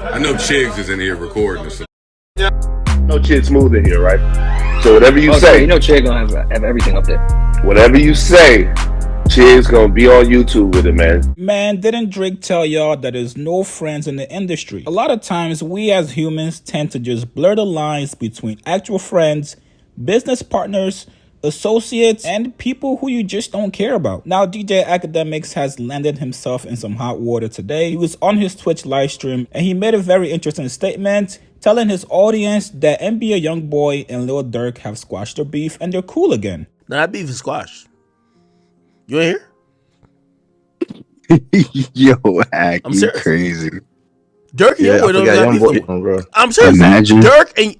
I know Chigs is in here recording. So. No Chid Smooth in here, right? So whatever you say, you know, Chid gonna have everything up there. Whatever you say, Chid's gonna be on YouTube with it, man. Man, didn't Drake tell y'all that there's no friends in the industry? A lot of times, we as humans tend to just blur the lines between actual friends, business partners, associates, and people who you just don't care about. Now, DJ Akademiks has landed himself in some hot water today. He was on his Twitch live stream, and he made a very interesting statement, telling his audience that NBA Youngboy and Lil Durk have squashed their beef and they're cool again. Now, that beef is squashed. You ain't here? Yo, Hack, I'm you serious. crazy. Durk and Youngboy don't got beef no more. Bro. I'm serious. Imagine. Durk and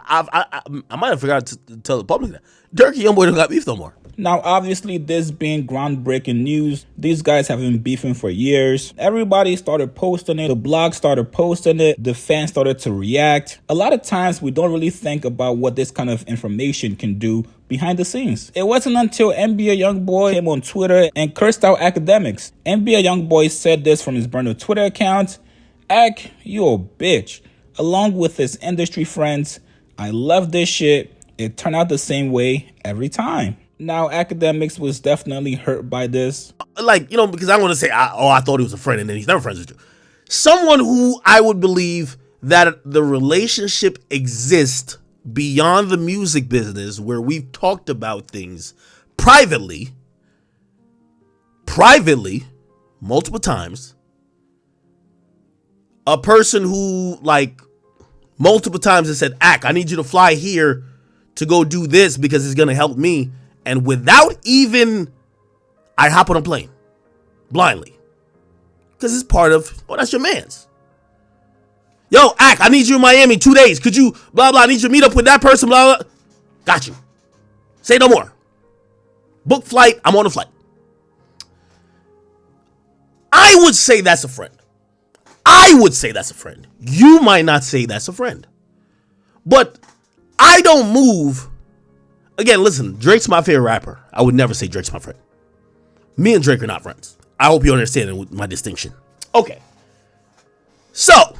I might have forgot to tell the public that Durk and Youngboy don't got beef no more. Now, obviously, this being groundbreaking news, these guys have been beefing for years. Everybody started posting it. The blog started posting it. The fans started to react. A lot of times, we don't really think about what this kind of information can do behind the scenes. It wasn't until NBA Youngboy came on Twitter and cursed out Akademiks. NBA Youngboy said this from his burner Twitter account. Ak, you a bitch. Along with his industry friends, I love this shit. It turned out the same way every time. Now, Akademiks was definitely hurt by this. Like, you know, because I want to say, I thought he was a friend, and then he's never friends with you. Someone who I would believe that the relationship exists beyond the music business, where we've talked about things privately, multiple times. A person who, like, multiple times has said, Ak, I need you to fly here to go do this because it's going to help me. And without even, I hop on a plane blindly because it's part of, well, that's your man's. Yo, Ak, I need you in Miami 2 days. Could you, blah, blah, I need you to meet up with that person, blah, blah. Got you. Say no more. Book flight, I'm on a flight. I would say that's a friend. You might not say that's a friend. But I don't move. Again, listen, Drake's my favorite rapper. I would never say Drake's my friend. Me and Drake are not friends. I hope you understand my distinction. Okay. So,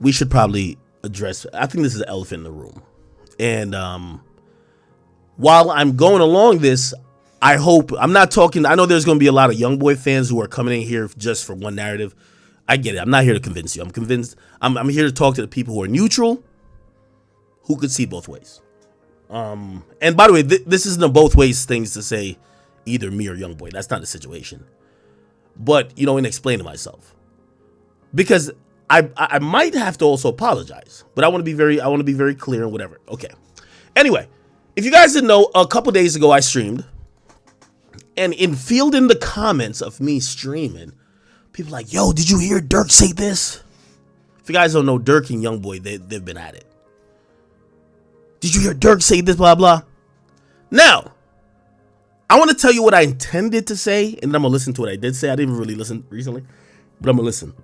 we should probably address, I think this is the elephant in the room. And while I'm going along this, I hope, I'm not talking, I know there's going to be a lot of Youngboy fans who are coming in here just for one narrative. I get it. I'm not here to convince you. I'm here to talk to the people who are neutral, who could see both ways. And by the way, this isn't a both ways things to say either me or Youngboy. That's not the situation. But, you know, in explaining myself. Because I might have to also apologize. But I want to be very clear and whatever. Okay. Anyway, if you guys didn't know, a couple days ago I streamed. And in the comments of me streaming, people like, yo, did you hear Durk say this? If you guys don't know, Durk and Youngboy, they've been at it. Did you hear Durk say this, blah, blah? Now, I want to tell you what I intended to say, and then I'm going to listen to what I did say. I didn't really listen recently, but I'm going to listen.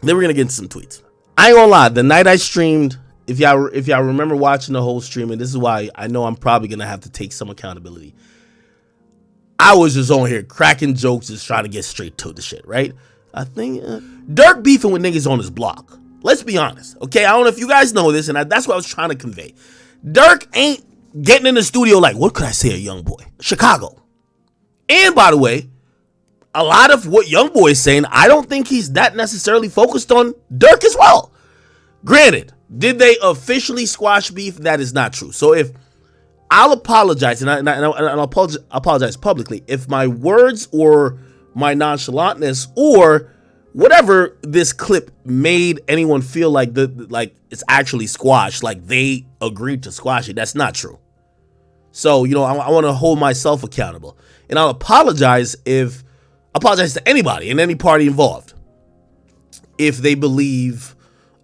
Then we're going to get into some tweets. I ain't going to lie. The night I streamed, if y'all remember watching the whole stream, and this is why I know I'm probably going to have to take some accountability. I was just on here cracking jokes, just trying to get straight to the shit, right? I think Durk beefing with niggas on his block. Let's be honest, okay? I don't know if you guys know this, and that's what I was trying to convey. Durk ain't getting in the studio like, what could I say a Youngboy? Chicago. And by the way, a lot of what Youngboy is saying, I don't think he's that necessarily focused on Durk as well. Granted, did they officially squash beef? That is not true. So if I'll apologize, and I'll apologize publicly if my words or my nonchalantness or whatever this clip made anyone feel like it's actually squashed, like they agreed to squash it. That's not true. So, you know, I want to hold myself accountable, and I'll apologize to anybody in any party involved if they believe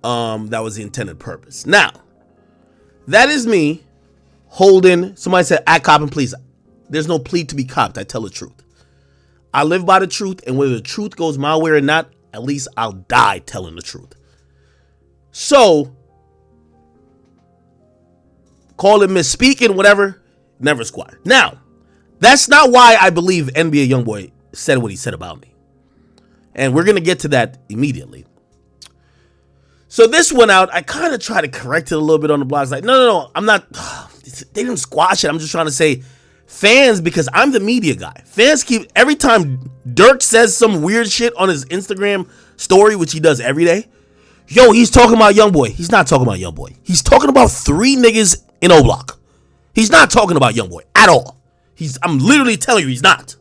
that was the intended purpose. Now, that is me holding. Somebody said, "At copping, please." There's no plea to be copped. I tell the truth. I live by the truth, and whether the truth goes my way or not, at least I'll die telling the truth. So, call it misspeaking, whatever, never squat. Now, that's not why I believe NBA Youngboy said what he said about me. And we're going to get to that immediately. So this went out. I kind of tried to correct it a little bit on the blogs. Like, no, I'm not. They didn't squash it. I'm just trying to say fans, because I'm the media guy. Fans keep, every time Durk says some weird shit on his Instagram story, which he does every day, yo, he's talking about Youngboy. He's not talking about Youngboy. He's talking about 3 niggas in O Block. He's not talking about Youngboy at all. I'm literally telling you he's not.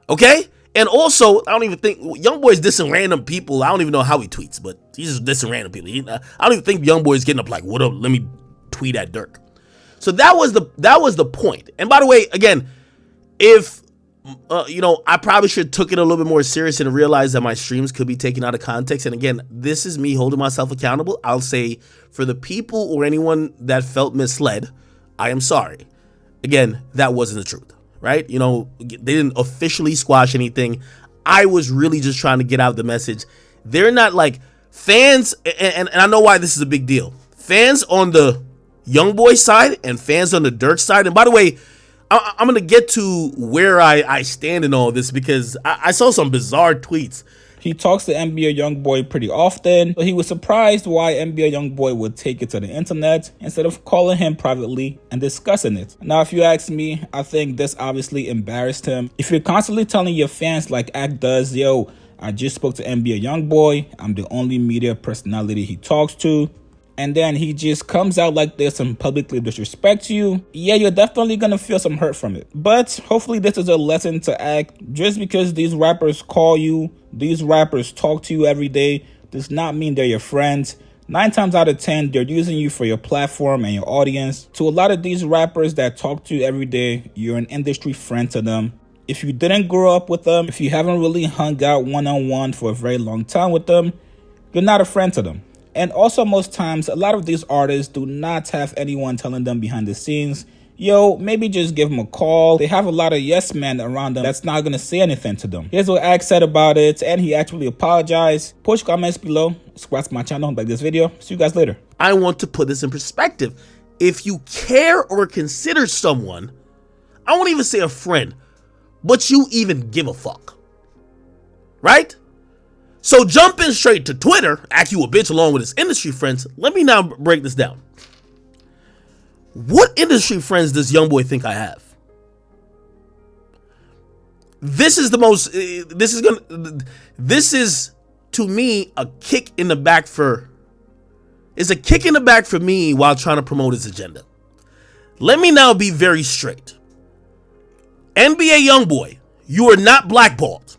Okay? And also, I don't even think Youngboy's dissing random people. I don't even know how he tweets, but he's just dissing random people. I don't even think Youngboy's getting up like, what up? Let me tweet at Durk. So that was the point. And by the way, again, if I probably should have took it a little bit more serious and realized that my streams could be taken out of context. And again, this is me holding myself accountable. I'll say, for the people or anyone that felt misled, I am sorry. Again, that wasn't the truth. Right? They didn't officially squash anything. I was really just trying to get out the message. They're not like fans, and I know why this is a big deal. Fans on the Youngboy side and fans on the Durk side. And by the way, I'm going to get to where I stand in all this, because I saw some bizarre tweets. He talks to NBA Youngboy pretty often, but he was surprised why NBA Youngboy would take it to the internet instead of calling him privately and discussing it. Now, if you ask me, I think this obviously embarrassed him. If you're constantly telling your fans like Ak does, yo, I just spoke to NBA Youngboy, I'm the only media personality he talks to, and then he just comes out like this and publicly disrespects you, yeah, you're definitely gonna feel some hurt from it. But hopefully this is a lesson to Ak. Just because these rappers call you, these rappers talk to you every day, does not mean they're your friends. 9 times out of 10, they're using you for your platform and your audience. To a lot of these rappers that talk to you every day, you're an industry friend to them. If you didn't grow up with them, if you haven't really hung out one-on-one for a very long time with them, you're not a friend to them. And also, most times, a lot of these artists do not have anyone telling them behind the scenes, yo, maybe just give them a call. They have a lot of yes men around them that's not going to say anything to them. Here's what Ak said about it, and he actually apologized. Push comments below, subscribe to my channel, like this video. See you guys later. I want to put this in perspective. If you care or consider someone, I won't even say a friend, but you even give a fuck, right? So jumping straight to Twitter, Ak you a bitch along with his industry friends, let me now break this down. What industry friends does Youngboy think I have? This is to me a kick in the back for me while trying to promote his agenda. Let me now be very straight. NBA Youngboy, you are not blackballed.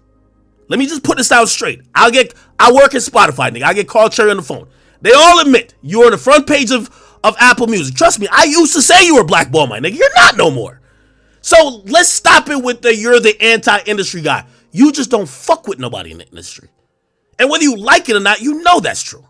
Let me just put this out straight. I work at Spotify, nigga. I get Carl Cherry on the phone. They all admit you're on the front page of Apple Music. Trust me, I used to say you were blackballed, my nigga. You're not no more. So let's stop it with you're the anti-industry guy. You just don't fuck with nobody in the industry. And whether you like it or not, you know that's true.